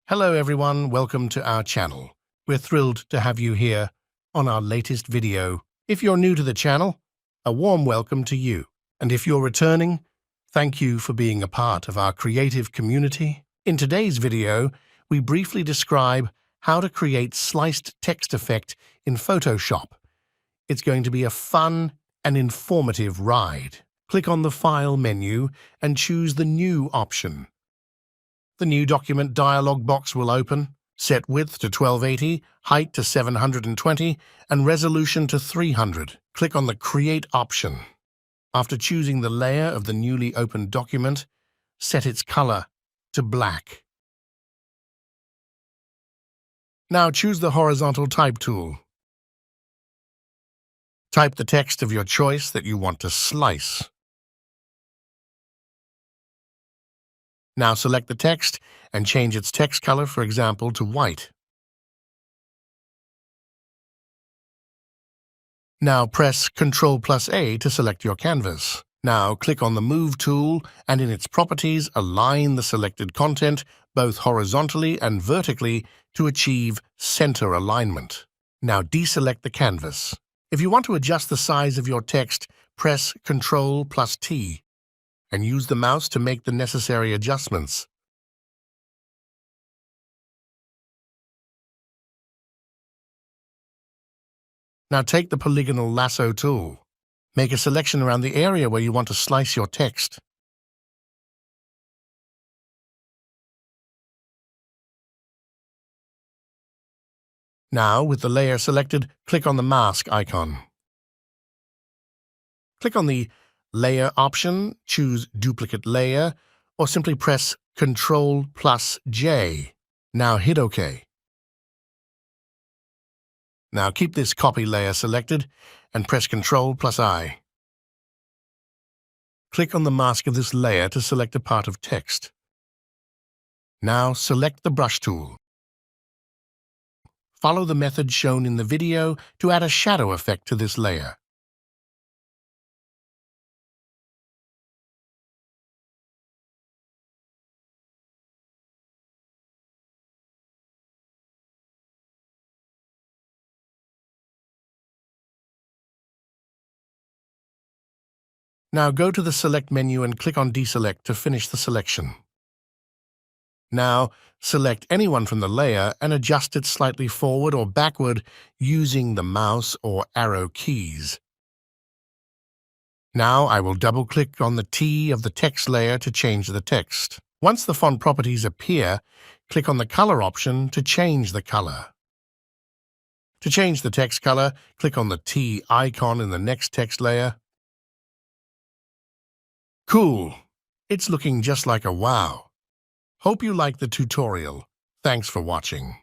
Hello everyone, welcome to our channel. We're thrilled to have you here on our latest video. If you're new to the channel, a warm welcome to you. And if you're returning, thank you for being a part of our creative community. In today's video, we briefly describe how to create sliced text effect in Photoshop. It's going to be a fun and informative ride. Click on the File menu and choose the New option. The New Document dialog box will open. Set width to 1280, height to 720, and resolution to 300. Click on the Create option. After choosing the layer of the newly opened document, set its color to black. Now choose the Horizontal Type tool. Type the text of your choice that you want to slice. Now select the text and change its text color, for example, to white. Now press Ctrl+A to select your canvas. Now click on the Move tool and in its properties align the selected content both horizontally and vertically to achieve center alignment. Now deselect the canvas. If you want to adjust the size of your text, press Ctrl+T. and use the mouse to make the necessary adjustments. Now take the polygonal lasso tool. Make a selection around the area where you want to slice your text. Now, with the layer selected, click on the mask icon. Click on the Layer option, choose Duplicate Layer, or simply press Ctrl+J. Now hit OK. Now keep this copy layer selected and press Ctrl+I. Click on the mask of this layer to select a part of text. Now select the Brush tool. Follow the method shown in the video to add a shadow effect to this layer. Now go to the Select menu and click on Deselect to finish the selection. Now select anyone from the layer and adjust it slightly forward or backward using the mouse or arrow keys. Now I will double-click on the T of the text layer to change the text. Once the font properties appear, click on the Color option to change the color. To change the text color, click on the T icon in the next text layer. Cool! It's looking just like a wow. Hope you liked the tutorial. Thanks for watching.